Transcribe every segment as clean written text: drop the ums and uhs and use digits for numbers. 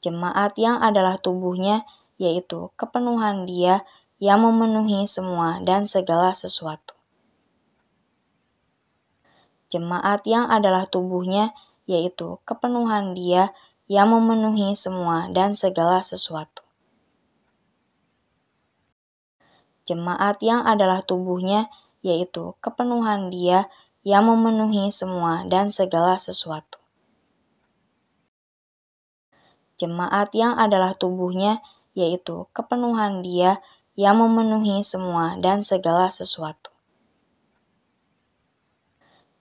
Jemaat yang adalah tubuhnya, yaitu kepenuhan Dia yang memenuhi semua dan segala sesuatu. Jemaat yang adalah tubuhnya, yaitu kepenuhan Dia yang memenuhi semua dan segala sesuatu. Jemaat yang adalah tubuhnya, yaitu kepenuhan Dia yang memenuhi semua dan segala sesuatu. Jemaat yang adalah tubuhnya, yaitu kepenuhan Dia yang memenuhi semua dan segala sesuatu.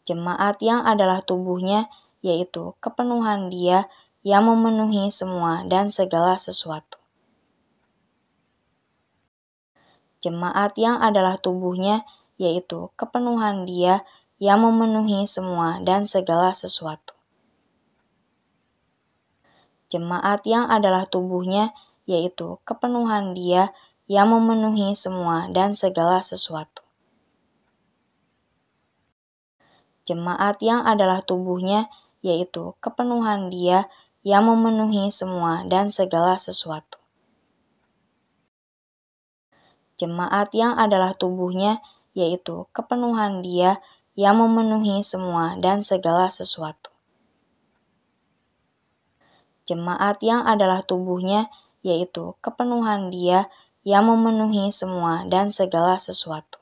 Jemaat yang adalah tubuhnya, yaitu kepenuhan Dia yang memenuhi semua dan segala sesuatu. Jemaat yang adalah tubuhnya, yaitu kepenuhan Dia yang memenuhi semua dan segala sesuatu. Jemaat yang adalah tubuhnya, yaitu kepenuhan Dia yang memenuhi semua dan segala sesuatu. Jemaat yang adalah tubuhnya, yaitu kepenuhan Dia yang memenuhi semua dan segala sesuatu. Jemaat yang adalah tubuhnya, yaitu kepenuhan Dia yang memenuhi semua dan segala sesuatu. Jemaat yang adalah tubuhnya, yaitu kepenuhan Dia yang memenuhi semua dan segala sesuatu.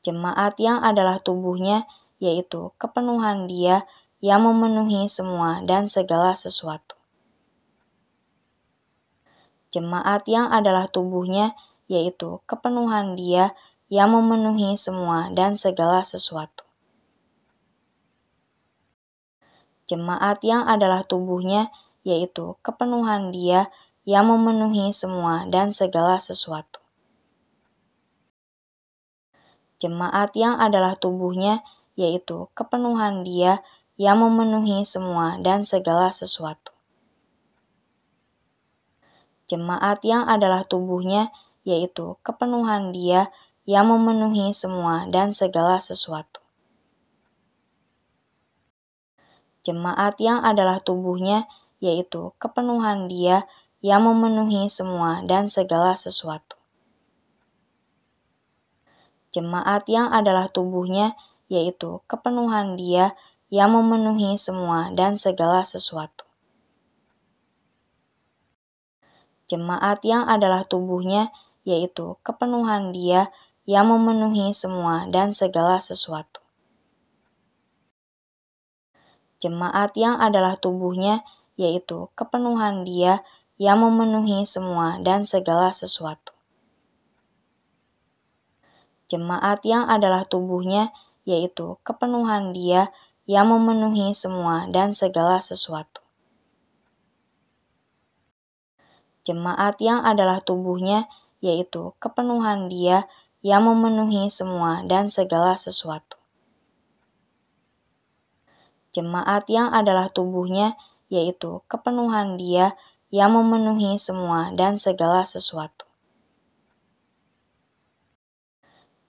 Jemaat yang adalah tubuhnya, yaitu kepenuhan Dia yang memenuhi semua dan segala sesuatu. Jemaat yang adalah tubuhnya, yaitu kepenuhan Dia yang memenuhi semua dan segala sesuatu. Jemaat yang adalah tubuhnya, yaitu kepenuhan Dia yang memenuhi semua dan segala sesuatu. Jemaat yang adalah tubuhnya, yaitu kepenuhan Dia yang memenuhi semua dan segala sesuatu. Jemaat yang adalah tubuhnya, yaitu kepenuhan Dia yang memenuhi semua dan segala sesuatu. Jemaat yang adalah tubuhnya, yaitu kepenuhan Dia yang memenuhi semua dan segala sesuatu. Jemaat yang adalah tubuhnya, yaitu kepenuhan Dia yang memenuhi semua dan segala sesuatu. Jemaat yang adalah tubuhnya, yaitu kepenuhan Dia yang memenuhi semua dan segala sesuatu. Jemaat yang adalah tubuhnya, yaitu kepenuhan Dia yang memenuhi semua dan segala sesuatu. Jemaat yang adalah tubuhnya, yaitu kepenuhan Dia yang memenuhi semua dan segala sesuatu. Jemaat yang adalah tubuhnya, yaitu kepenuhan Dia yang memenuhi semua dan segala sesuatu. Jemaat yang adalah tubuhnya, yaitu kepenuhan Dia yang memenuhi semua dan segala sesuatu.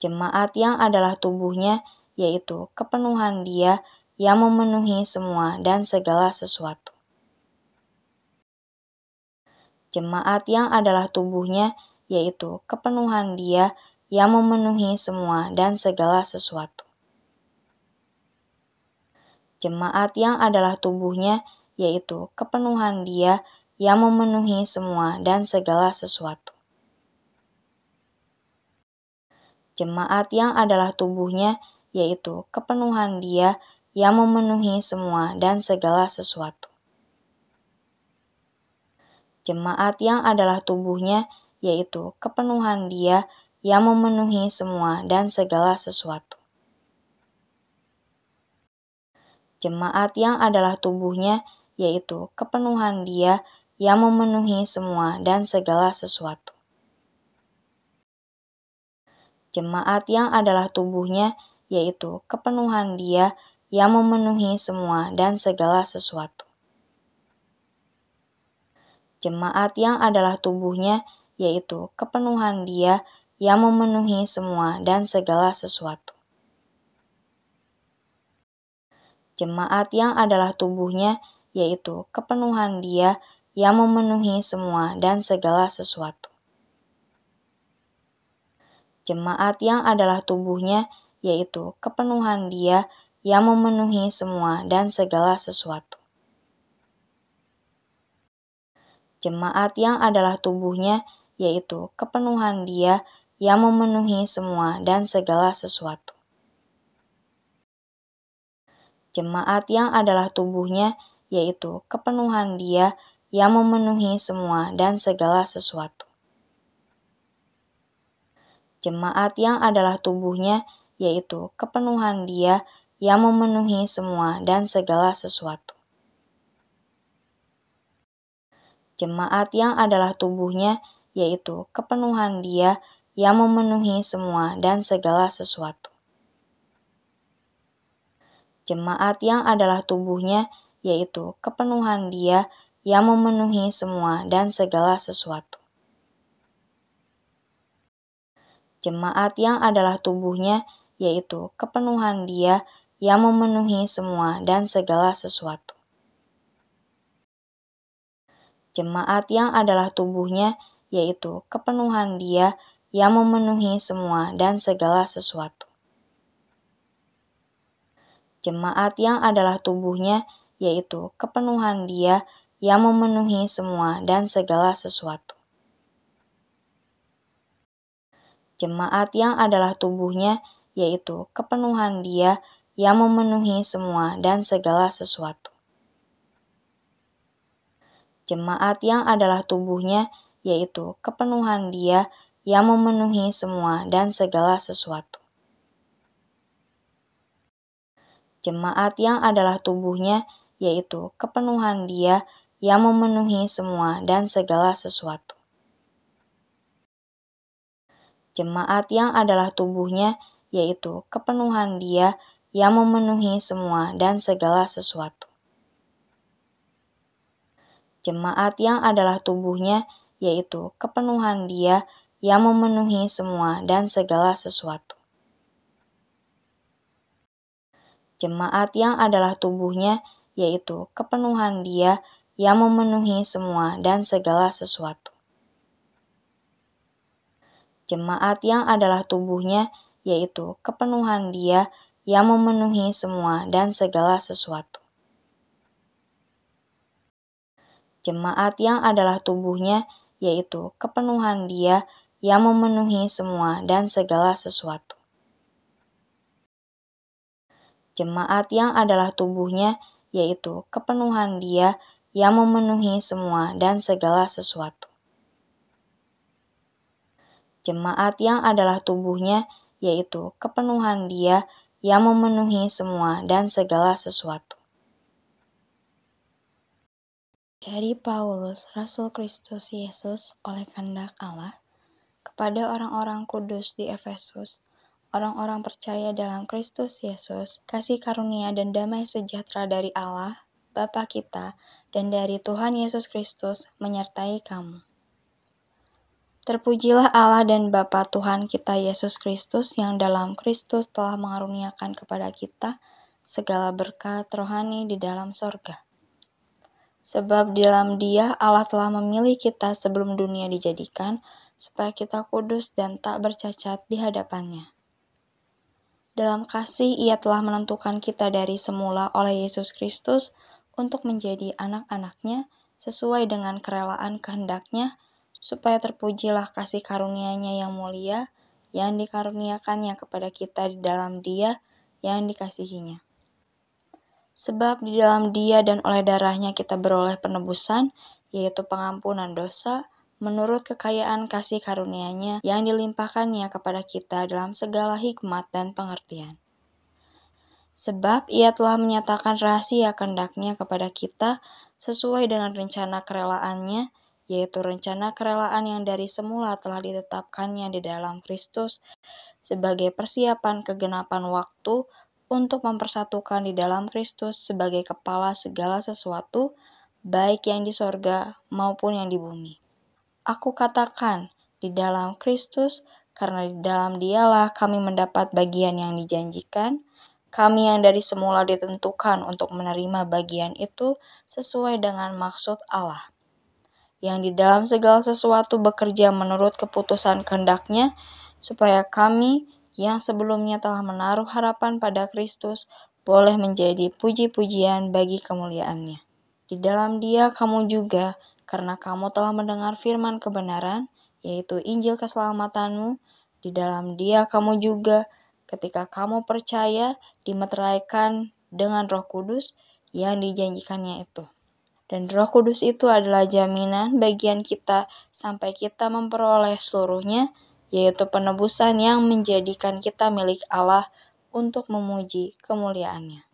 Jemaat yang adalah tubuhnya, yaitu kepenuhan Dia yang memenuhi semua dan segala sesuatu. Jemaat yang adalah tubuhnya, yaitu kepenuhan Dia yang memenuhi semua dan segala sesuatu. Jemaat yang adalah tubuhnya, yaitu kepenuhan Dia yang memenuhi semua dan segala sesuatu. Jemaat yang adalah tubuhnya, yaitu kepenuhan Dia yang memenuhi semua dan segala sesuatu. Jemaat yang adalah tubuhnya, yaitu kepenuhan Dia yang memenuhi semua dan segala sesuatu. Jemaat yang adalah tubuhnya, yaitu kepenuhan Dia yang memenuhi semua dan segala sesuatu. Jemaat yang adalah tubuhnya, yaitu kepenuhan Dia yang memenuhi semua dan segala sesuatu. Jemaat yang adalah tubuhnya, yaitu kepenuhan Dia yang memenuhi semua dan segala sesuatu. Jemaat yang adalah tubuhnya, yaitu kepenuhan Dia yang memenuhi semua dan segala sesuatu. Jemaat yang adalah tubuhnya, yaitu kepenuhan Dia yang memenuhi semua dan segala sesuatu. Jemaat yang adalah tubuhnya, yaitu kepenuhan Dia yang memenuhi semua dan segala sesuatu. Jemaat yang adalah tubuhnya, yaitu kepenuhan Dia yang memenuhi semua dan segala sesuatu. Jemaat yang adalah tubuhnya, yaitu kepenuhan Dia yang memenuhi semua dan segala sesuatu. Jemaat yang adalah tubuhnya, yaitu kepenuhan Dia yang memenuhi semua dan segala sesuatu. Jemaat yang adalah tubuhnya, yaitu kepenuhan Dia yang memenuhi semua dan segala sesuatu. Jemaat yang adalah tubuhnya, yaitu kepenuhan Dia yang memenuhi semua dan segala sesuatu. Jemaat yang adalah tubuhnya, yaitu kepenuhan Dia yang memenuhi semua dan segala sesuatu. Jemaat yang adalah tubuhnya, yaitu kepenuhan Dia yang memenuhi semua dan segala sesuatu. Jemaat yang adalah tubuhnya, yaitu kepenuhan Dia yang memenuhi semua dan segala sesuatu. Jemaat yang adalah tubuhnya, yaitu kepenuhan Dia yang memenuhi semua dan segala sesuatu. Jemaat yang adalah tubuhnya, yaitu kepenuhan Dia yang memenuhi semua dan segala sesuatu. Jemaat yang adalah tubuhnya, yaitu kepenuhan Dia yang memenuhi semua dan segala sesuatu. Jemaat yang adalah tubuhnya, yaitu kepenuhan Dia yang memenuhi semua dan segala sesuatu. Jemaat yang adalah tubuhnya, yaitu kepenuhan Dia yang memenuhi semua dan segala sesuatu. Jemaat yang adalah tubuhnya, yaitu kepenuhan Dia yang memenuhi semua dan segala sesuatu. Jemaat yang adalah tubuhnya, yaitu kepenuhan Dia yang memenuhi semua dan segala sesuatu. Jemaat yang adalah tubuhnya, yaitu kepenuhan Dia yang memenuhi semua dan segala sesuatu. Jemaat yang adalah tubuhnya, yaitu kepenuhan Dia yang memenuhi semua dan segala sesuatu. Dari Paulus, Rasul Kristus Yesus oleh kehendak Allah, kepada orang-orang kudus di Efesus, orang-orang percaya dalam Kristus Yesus, kasih karunia dan damai sejahtera dari Allah, Bapa kita, dan dari Tuhan Yesus Kristus menyertai kamu. Terpujilah Allah dan Bapa Tuhan kita Yesus Kristus yang dalam Kristus telah mengaruniakan kepada kita segala berkat rohani di dalam sorga. Sebab di dalam Dia Allah telah memilih kita sebelum dunia dijadikan, supaya kita kudus dan tak bercacat di hadapan-Nya. Dalam kasih Ia telah menentukan kita dari semula oleh Yesus Kristus untuk menjadi anak-anak-Nya sesuai dengan kerelaan kehendak-Nya, supaya terpujilah kasih karunia-Nya yang mulia, yang dikaruniakannya kepada kita di dalam Dia yang dikasihi-Nya. Sebab di dalam Dia dan oleh darah-Nya kita beroleh penebusan, yaitu pengampunan dosa, menurut kekayaan kasih karunia-Nya yang dilimpahkan-Nya kepada kita dalam segala hikmat dan pengertian. Sebab Ia telah menyatakan rahasia kehendak-Nya kepada kita sesuai dengan rencana kerelaan-Nya, yaitu rencana kerelaan yang dari semula telah ditetapkannya di dalam Kristus sebagai persiapan kegenapan waktu untuk mempersatukan di dalam Kristus sebagai kepala segala sesuatu, baik yang di sorga maupun yang di bumi. Aku katakan, di dalam Kristus, karena di dalam Dialah kami mendapat bagian yang dijanjikan, Kami yang dari semula ditentukan untuk menerima bagian itu sesuai dengan maksud Allah, yang di dalam segala sesuatu bekerja menurut keputusan kehendak-Nya, supaya kami yang sebelumnya telah menaruh harapan pada Kristus boleh menjadi puji-pujian bagi kemuliaan-Nya. Di dalam Dia kamu juga, karena kamu telah mendengar firman kebenaran, yaitu Injil keselamatanmu, di dalam Dia kamu juga, ketika kamu percaya, dimeteraikan dengan Roh Kudus yang dijanjikannya itu. Dan Roh Kudus itu adalah jaminan bagian kita sampai kita memperoleh seluruhnya, yaitu penebusan yang menjadikan kita milik Allah untuk memuji kemuliaan-Nya.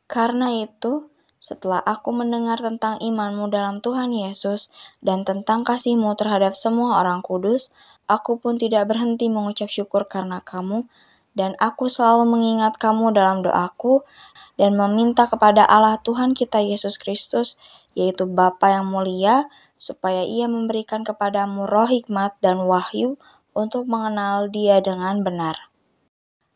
Karena itu, setelah aku mendengar tentang imanmu dalam Tuhan Yesus dan tentang kasihmu terhadap semua orang kudus, aku pun tidak berhenti mengucap syukur karena kamu, dan aku selalu mengingat kamu dalam doaku dan meminta kepada Allah Tuhan kita Yesus Kristus, yaitu Bapa yang mulia, supaya Ia memberikan kepadamu roh hikmat dan wahyu untuk mengenal Dia dengan benar.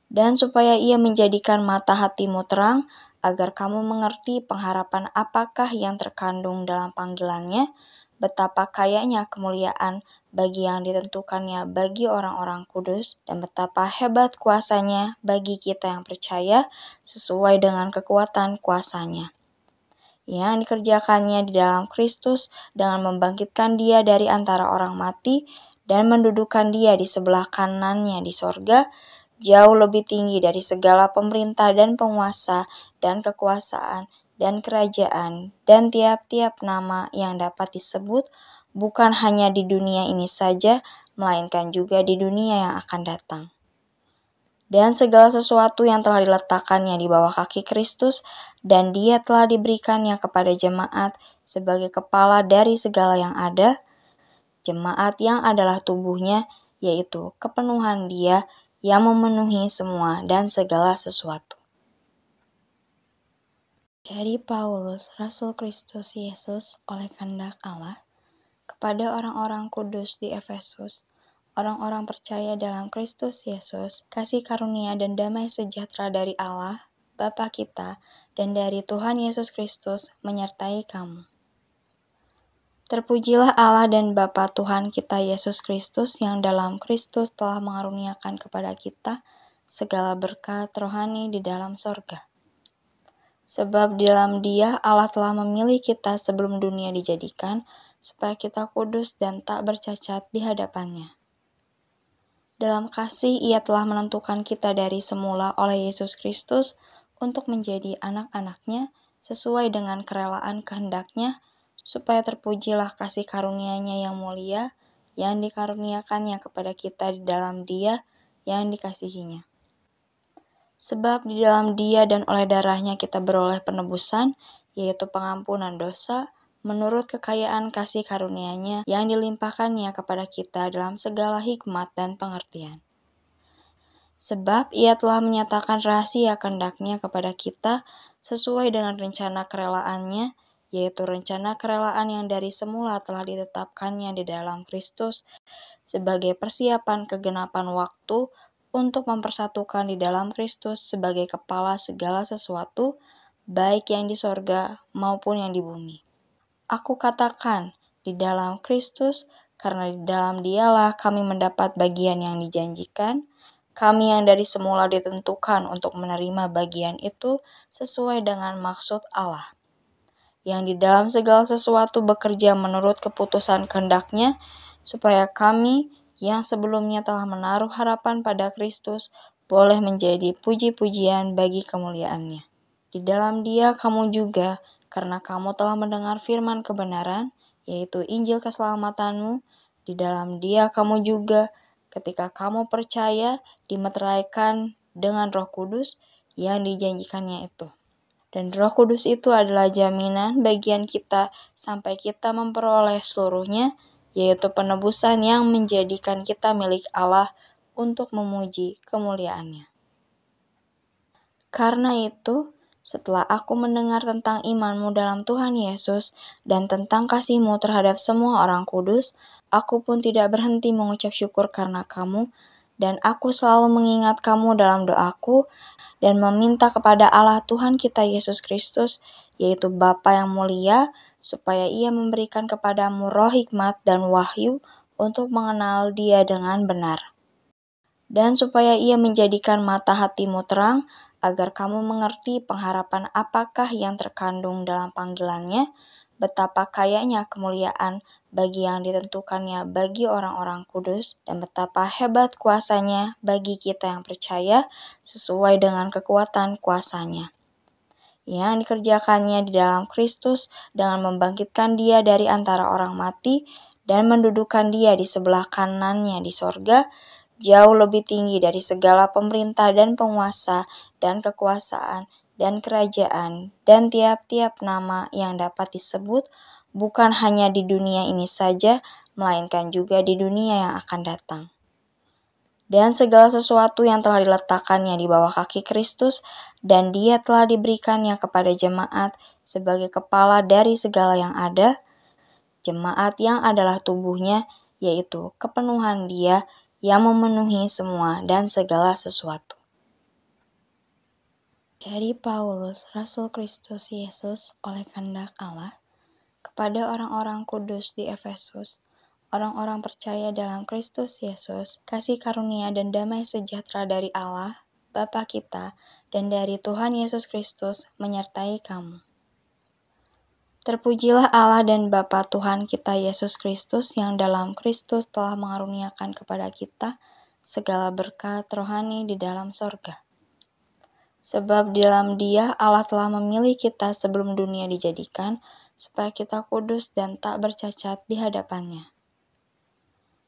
Dan supaya Ia menjadikan mata hatimu terang, agar kamu mengerti pengharapan apakah yang terkandung dalam panggilan-Nya, betapa kayanya kemuliaan bagi yang ditentukannya bagi orang-orang kudus, dan betapa hebat kuasa-Nya bagi kita yang percaya sesuai dengan kekuatan kuasa-Nya, yang dikerjakannya di dalam Kristus dengan membangkitkan Dia dari antara orang mati dan mendudukan Dia di sebelah kanan-Nya di sorga, jauh lebih tinggi dari segala pemerintah dan penguasa dan kekuasaan dan kerajaan dan tiap-tiap nama yang dapat disebut, bukan hanya di dunia ini saja, melainkan juga di dunia yang akan datang. Dan segala sesuatu yang telah diletakkannya di bawah kaki Kristus, dan Dia telah diberikannya kepada jemaat sebagai kepala dari segala yang ada, jemaat yang adalah tubuhnya, yaitu kepenuhan Dia yang memenuhi semua dan segala sesuatu. Dari Paulus, Rasul Kristus Yesus oleh kehendak Allah, kepada orang-orang kudus di Efesus, orang-orang percaya dalam Kristus Yesus, kasih karunia dan damai sejahtera dari Allah, Bapa kita, dan dari Tuhan Yesus Kristus menyertai kamu. Terpujilah Allah dan Bapa Tuhan kita Yesus Kristus yang dalam Kristus telah mengaruniakan kepada kita segala berkat rohani di dalam sorga. Sebab di dalam Dia Allah telah memilih kita sebelum dunia dijadikan, supaya kita kudus dan tak bercacat di hadapan-Nya. Dalam kasih Ia telah menentukan kita dari semula oleh Yesus Kristus untuk menjadi anak-anak-Nya sesuai dengan kerelaan kehendak-Nya, supaya terpujilah kasih karunia-Nya yang mulia, yang dikaruniakannya kepada kita di dalam Dia yang dikasihi-Nya. Sebab di dalam Dia dan oleh darah-Nya kita beroleh penebusan, yaitu pengampunan dosa, menurut kekayaan kasih karunia-Nya yang dilimpahkan-Nya kepada kita dalam segala hikmat dan pengertian. Sebab Ia telah menyatakan rahasia kehendak-Nya kepada kita sesuai dengan rencana kerelaan-Nya, yaitu rencana kerelaan yang dari semula telah ditetapkan-Nya di dalam Kristus sebagai persiapan kegenapan waktu, untuk mempersatukan di dalam Kristus sebagai kepala segala sesuatu, baik yang di sorga maupun yang di bumi. Aku katakan, di dalam Kristus, karena di dalam Dialah kami mendapat bagian yang dijanjikan, kami yang dari semula ditentukan untuk menerima bagian itu sesuai dengan maksud Allah, yang di dalam segala sesuatu bekerja menurut keputusan kehendak-Nya, supaya kami yang sebelumnya telah menaruh harapan pada Kristus boleh menjadi puji-pujian bagi kemuliaan-Nya. Di dalam Dia kamu juga, karena kamu telah mendengar firman kebenaran, yaitu Injil keselamatanmu, di dalam Dia kamu juga, ketika kamu percaya, dimeteraikan dengan Roh Kudus yang dijanjikannya itu. Dan Roh Kudus itu adalah jaminan bagian kita sampai kita memperoleh seluruhnya, yaitu penebusan yang menjadikan kita milik Allah untuk memuji kemuliaan-Nya. Karena itu, setelah aku mendengar tentang imanmu dalam Tuhan Yesus dan tentang kasihmu terhadap semua orang kudus, aku pun tidak berhenti mengucap syukur karena kamu, Dan aku selalu mengingat kamu dalam doaku dan meminta kepada Allah Tuhan kita Yesus Kristus, yaitu Bapa yang mulia, supaya Ia memberikan kepadamu roh hikmat dan wahyu untuk mengenal Dia dengan benar. Dan supaya Ia menjadikan mata hatimu terang, agar kamu mengerti pengharapan apakah yang terkandung dalam panggilannya, betapa kayanya kemuliaan bagi yang ditentukannya bagi orang-orang kudus, dan betapa hebat kuasanya bagi kita yang percaya sesuai dengan kekuatan kuasanya, yang dikerjakannya di dalam Kristus dengan membangkitkan Dia dari antara orang mati dan mendudukan Dia di sebelah kanannya di sorga, jauh lebih tinggi dari segala pemerintah dan penguasa dan kekuasaan dan kerajaan dan tiap-tiap nama yang dapat disebut, bukan hanya di dunia ini saja, melainkan juga di dunia yang akan datang. Dan segala sesuatu yang telah diletakkannya di bawah kaki Kristus, dan Dia telah diberikannya kepada jemaat sebagai kepala dari segala yang ada, jemaat yang adalah tubuhnya, yaitu kepenuhan Dia yang memenuhi semua dan segala sesuatu. Dari Paulus, Rasul Kristus Yesus oleh kehendak Allah, kepada orang-orang kudus di Efesus, orang-orang percaya dalam Kristus Yesus, kasih karunia dan damai sejahtera dari Allah, Bapa kita, dan dari Tuhan Yesus Kristus menyertai kamu. Terpujilah Allah dan Bapa Tuhan kita Yesus Kristus yang dalam Kristus telah mengaruniakan kepada kita segala berkat rohani di dalam sorga. Sebab di dalam Dia Allah telah memilih kita sebelum dunia dijadikan, supaya kita kudus dan tak bercacat di hadapan-Nya.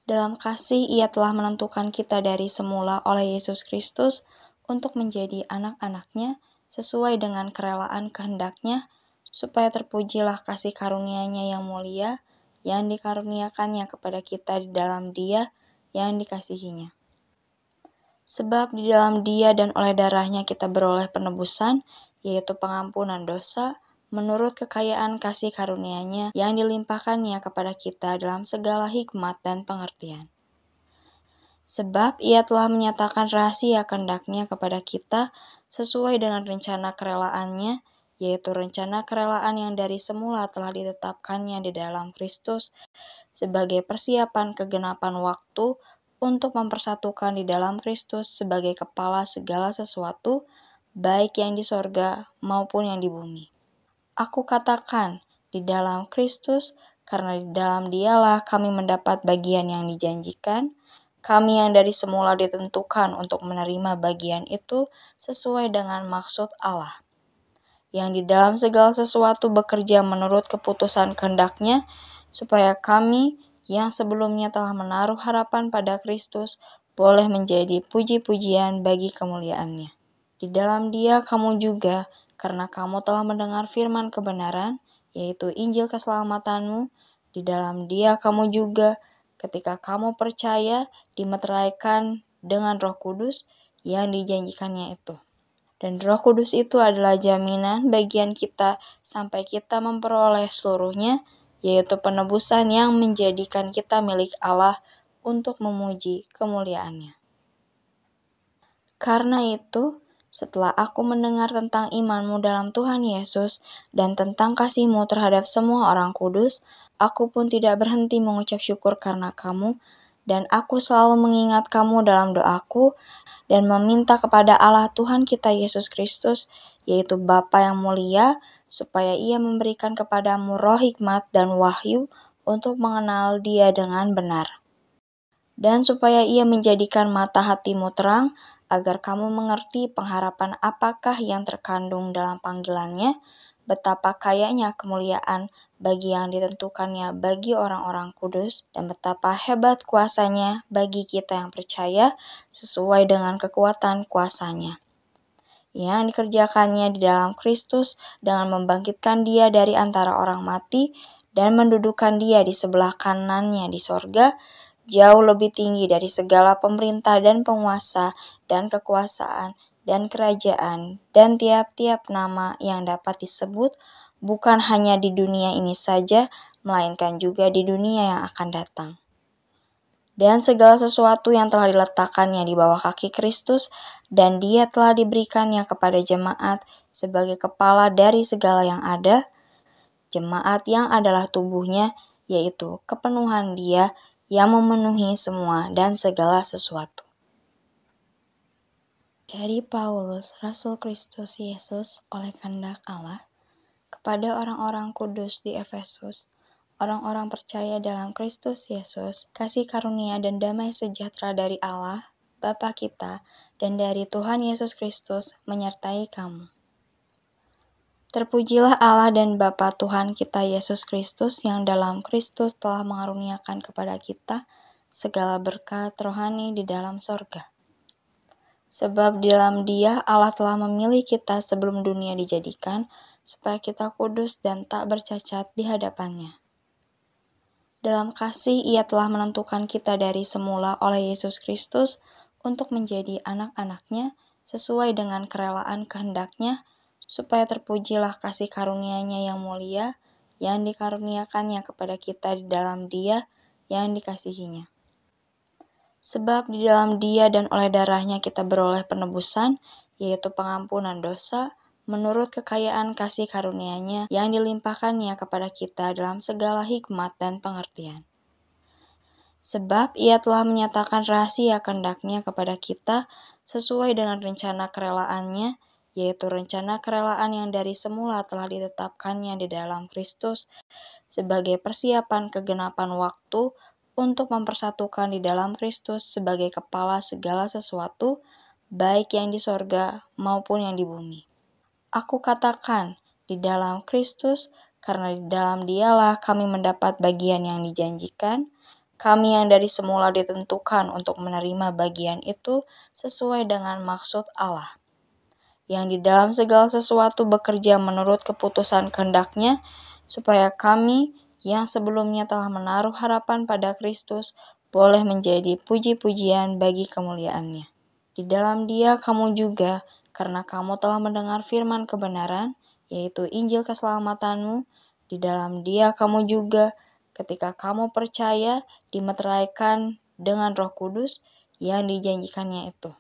Dalam kasih Ia telah menentukan kita dari semula oleh Yesus Kristus untuk menjadi anak-anak-Nya sesuai dengan kerelaan kehendak-Nya, supaya terpujilah kasih karunia-Nya yang mulia, yang dikaruniakannya kepada kita di dalam Dia yang dikasihi-Nya. Sebab di dalam Dia dan oleh darah-Nya kita beroleh penebusan, yaitu pengampunan dosa, menurut kekayaan kasih karunia-Nya yang dilimpahkan-Nya kepada kita dalam segala hikmat dan pengertian. Sebab Ia telah menyatakan rahasia kehendak-Nya kepada kita sesuai dengan rencana kerelaannya, yaitu rencana kerelaan yang dari semula telah ditetapkannya di dalam Kristus sebagai persiapan kegenapan waktu untuk mempersatukan di dalam Kristus sebagai kepala segala sesuatu, baik yang di sorga maupun yang di bumi. Aku katakan, di dalam Kristus, karena di dalam Dialah kami mendapat bagian yang dijanjikan, kami yang dari semula ditentukan untuk menerima bagian itu sesuai dengan maksud Allah, yang di dalam segala sesuatu bekerja menurut keputusan kehendak-Nya, supaya kami yang sebelumnya telah menaruh harapan pada Kristus boleh menjadi puji-pujian bagi kemuliaan-Nya. Di dalam Dia kamu juga, karena kamu telah mendengar firman kebenaran, yaitu Injil keselamatanmu, di dalam Dia kamu juga, ketika kamu percaya, dimeteraikan dengan Roh Kudus yang dijanjikannya itu. Dan Roh Kudus itu adalah jaminan bagian kita sampai kita memperoleh seluruhnya, yaitu penebusan yang menjadikan kita milik Allah untuk memuji kemuliaan-Nya. Karena itu, setelah aku mendengar tentang imanmu dalam Tuhan Yesus dan tentang kasihmu terhadap semua orang kudus, aku pun tidak berhenti mengucap syukur karena kamu, dan aku selalu mengingat kamu dalam doaku dan meminta kepada Allah Tuhan kita Yesus Kristus, yaitu Bapa yang mulia, supaya Ia memberikan kepadamu roh hikmat dan wahyu untuk mengenal Dia dengan benar. Dan supaya Ia menjadikan mata hatimu terang, agar kamu mengerti pengharapan apakah yang terkandung dalam panggilannya, betapa kayanya kemuliaan bagi yang ditentukannya bagi orang-orang kudus, dan betapa hebat kuasanya bagi kita yang percaya sesuai dengan kekuatan kuasanya, yang dikerjakannya di dalam Kristus dengan membangkitkan Dia dari antara orang mati dan mendudukan Dia di sebelah kanannya di sorga, jauh lebih tinggi dari segala pemerintah dan penguasa dan kekuasaan dan kerajaan dan tiap-tiap nama yang dapat disebut, bukan hanya di dunia ini saja, melainkan juga di dunia yang akan datang. dan segala sesuatu yang telah diletakkannya di bawah kaki Kristus, dan Dia telah diberikannya kepada jemaat sebagai kepala dari segala yang ada, jemaat yang adalah tubuhnya, yaitu kepenuhan Dia yang memenuhi semua dan segala sesuatu. Dari Paulus, Rasul Kristus Yesus oleh kehendak Allah, kepada orang-orang kudus di Efesus, orang-orang percaya dalam Kristus Yesus, kasih karunia dan damai sejahtera dari Allah, Bapa kita, dan dari Tuhan Yesus Kristus menyertai kamu. Terpujilah Allah dan Bapa Tuhan kita Yesus Kristus yang dalam Kristus telah mengaruniakan kepada kita segala berkat rohani di dalam sorga. Sebab di dalam Dia Allah telah memilih kita sebelum dunia dijadikan, supaya kita kudus dan tak bercacat di hadapan-Nya. Dalam kasih Ia telah menentukan kita dari semula oleh Yesus Kristus untuk menjadi anak-anak-Nya sesuai dengan kerelaan kehendak-Nya, supaya terpujilah kasih karunia-Nya yang mulia yang dikaruniakannya kepada kita di dalam Dia yang dikasihi-Nya. Sebab di dalam Dia dan oleh darah-Nya kita beroleh penebusan, yaitu pengampunan dosa, menurut kekayaan kasih karunia-Nya yang dilimpahkannya kepada kita dalam segala hikmat dan pengertian. Sebab Ia telah menyatakan rahasia kehendak-Nya kepada kita sesuai dengan rencana kerelaan-Nya, yaitu rencana kerelaan yang dari semula telah ditetapkannya di dalam Kristus sebagai persiapan kegenapan waktu untuk mempersatukan di dalam Kristus sebagai kepala segala sesuatu, baik yang di sorga maupun yang di bumi. Aku katakan, di dalam Kristus, karena di dalam Dialah kami mendapat bagian yang dijanjikan, kami yang dari semula ditentukan untuk menerima bagian itu sesuai dengan maksud Allah, yang di dalam segala sesuatu bekerja menurut keputusan kehendak-Nya, supaya kami yang sebelumnya telah menaruh harapan pada Kristus boleh menjadi puji-pujian bagi kemuliaan-Nya. Di dalam Dia kamu juga, karena kamu telah mendengar firman kebenaran, yaitu Injil keselamatanmu, di dalam Dia kamu juga, ketika kamu percaya, dimeteraikan dengan Roh Kudus yang dijanjikannya itu.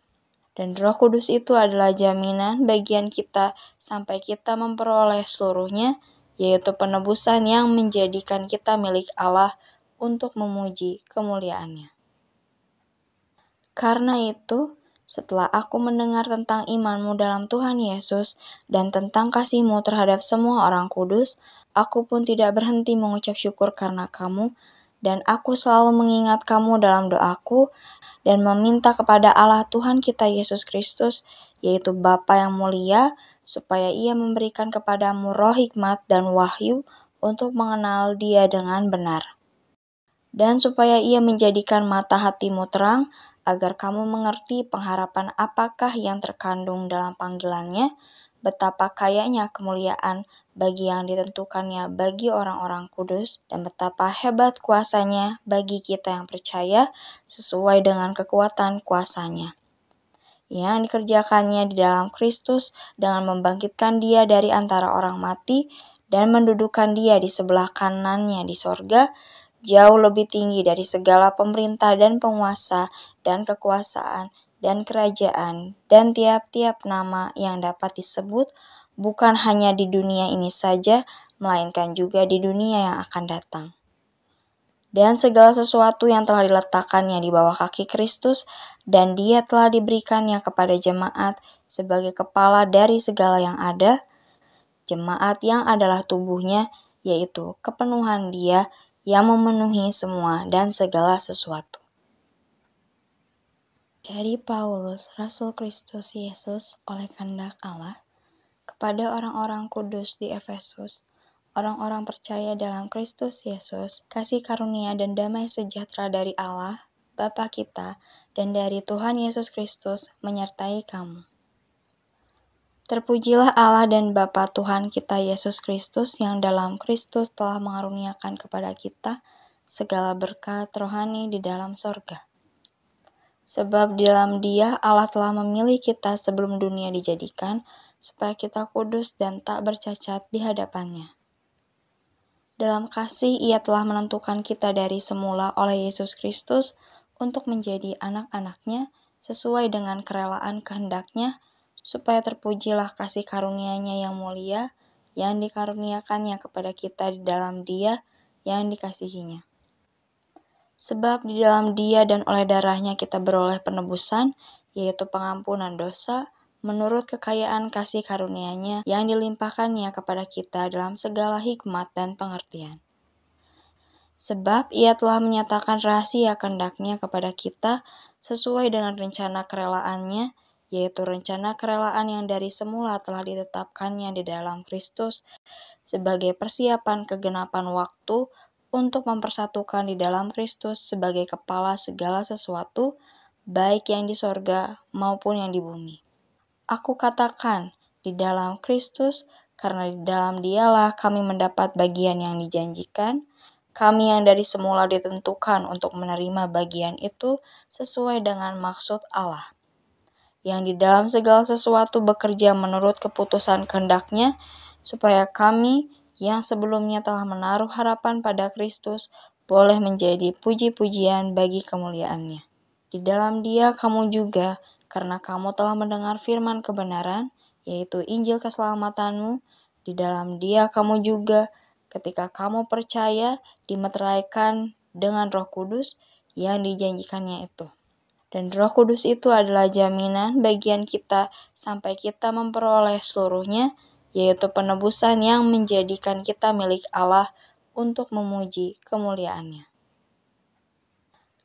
Dan Roh Kudus itu adalah jaminan bagian kita sampai kita memperoleh seluruhnya, yaitu penebusan yang menjadikan kita milik Allah untuk memuji kemuliaan-Nya. Karena itu, setelah aku mendengar tentang imanmu dalam Tuhan Yesus dan tentang kasihmu terhadap semua orang kudus, aku pun tidak berhenti mengucap syukur karena kamu, dan aku selalu mengingat kamu dalam doaku dan meminta kepada Allah Tuhan kita Yesus Kristus, yaitu Bapa yang mulia, supaya Ia memberikan kepadamu roh hikmat dan wahyu untuk mengenal Dia dengan benar. Dan supaya Ia menjadikan mata hatimu terang, agar kamu mengerti pengharapan apakah yang terkandung dalam panggilan-Nya, betapa kayanya kemuliaan bagi yang ditentukannya bagi orang-orang kudus, dan betapa hebat kuasa-Nya bagi kita yang percaya sesuai dengan kekuatan kuasa-Nya, yang dikerjakannya di dalam Kristus dengan membangkitkan Dia dari antara orang mati dan mendudukan Dia di sebelah kanan-Nya di sorga, jauh lebih tinggi dari segala pemerintah dan penguasa dan kekuasaan dan kerajaan dan tiap-tiap nama yang dapat disebut, bukan hanya di dunia ini saja, melainkan juga di dunia yang akan datang. Dan segala sesuatu yang telah diletakkannya di bawah kaki Kristus, dan Dia telah diberikannya kepada jemaat sebagai kepala dari segala yang ada, jemaat yang adalah tubuhnya, yaitu kepenuhan Dia yang memenuhi semua dan segala sesuatu. Dari Paulus, Rasul Kristus Yesus oleh kehendak Allah, kepada orang-orang kudus di Efesus, orang-orang percaya dalam Kristus Yesus, kasih karunia dan damai sejahtera dari Allah, Bapa kita, dan dari Tuhan Yesus Kristus menyertai kamu. Terpujilah Allah dan Bapa Tuhan kita Yesus Kristus yang dalam Kristus telah mengaruniakan kepada kita segala berkat rohani di dalam sorga. Sebab di dalam Dia Allah telah memilih kita sebelum dunia dijadikan, supaya kita kudus dan tak bercacat di hadapan-Nya. Dalam kasih Ia telah menentukan kita dari semula oleh Yesus Kristus untuk menjadi anak-anaknya sesuai dengan kerelaan kehendak-Nya, supaya terpujilah kasih karunia-Nya yang mulia yang dikaruniakannya kepada kita di dalam Dia yang dikasihinya. Sebab di dalam Dia dan oleh darah-Nya kita beroleh penebusan, yaitu pengampunan dosa, menurut kekayaan kasih karunia-Nya yang dilimpahkan-Nya kepada kita dalam segala hikmat dan pengertian. Sebab Ia telah menyatakan rahasia kehendak-Nya kepada kita sesuai dengan rencana kerelaannya, yaitu rencana kerelaan yang dari semula telah ditetapkannya di dalam Kristus sebagai persiapan kegenapan waktu untuk mempersatukan di dalam Kristus sebagai kepala segala sesuatu, baik yang di sorga maupun yang di bumi. Aku katakan, di dalam Kristus, karena di dalam Dialah kami mendapat bagian yang dijanjikan, kami yang dari semula ditentukan untuk menerima bagian itu sesuai dengan maksud Allah, yang di dalam segala sesuatu bekerja menurut keputusan kehendak-Nya, supaya kami yang sebelumnya telah menaruh harapan pada Kristus boleh menjadi puji-pujian bagi kemuliaan-Nya. Di dalam Dia kamu juga, karena kamu telah mendengar firman kebenaran, yaitu Injil keselamatanmu, di dalam Dia kamu juga, ketika kamu percaya, dimeteraikan dengan Roh Kudus yang dijanjikannya itu. Dan Roh Kudus itu adalah jaminan bagian kita sampai kita memperoleh seluruhnya, yaitu penebusan yang menjadikan kita milik Allah untuk memuji kemuliaan-Nya.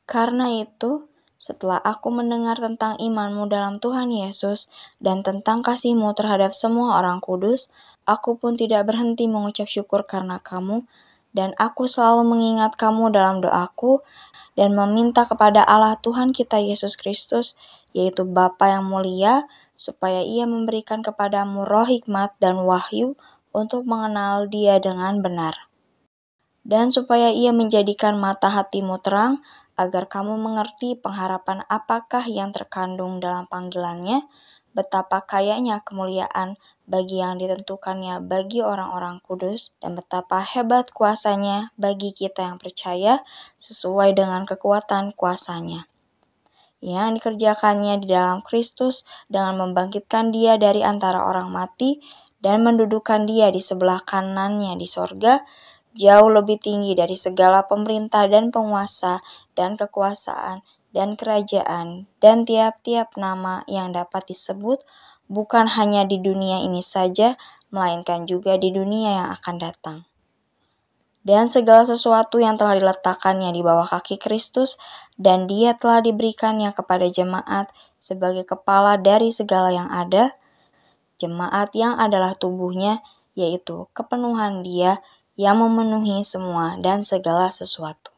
Karena itu, setelah aku mendengar tentang imanmu dalam Tuhan Yesus dan tentang kasihmu terhadap semua orang kudus, aku pun tidak berhenti mengucap syukur karena kamu, dan aku selalu mengingat kamu dalam doaku dan meminta kepada Allah Tuhan kita Yesus Kristus, yaitu Bapa yang mulia, supaya Ia memberikan kepadamu roh hikmat dan wahyu untuk mengenal Dia dengan benar. Dan supaya Ia menjadikan mata hatimu terang, agar kamu mengerti pengharapan apakah yang terkandung dalam panggilan-Nya, betapa kayanya kemuliaan bagi yang ditentukannya bagi orang-orang kudus, dan betapa hebat kuasa-Nya bagi kita yang percaya sesuai dengan kekuatan kuasa-Nya, yang dikerjakannya di dalam Kristus dengan membangkitkan Dia dari antara orang mati dan mendudukan Dia di sebelah kanan-Nya di sorga, jauh lebih tinggi dari segala pemerintah dan penguasa dan kekuasaan dan kerajaan dan tiap-tiap nama yang dapat disebut, bukan hanya di dunia ini saja, melainkan juga di dunia yang akan datang. Dan segala sesuatu yang telah diletakkannya di bawah kaki Kristus, dan Dia telah diberikannya kepada jemaat sebagai kepala dari segala yang ada, jemaat yang adalah tubuhnya, yaitu kepenuhan Dia yang memenuhi semua dan segala sesuatu.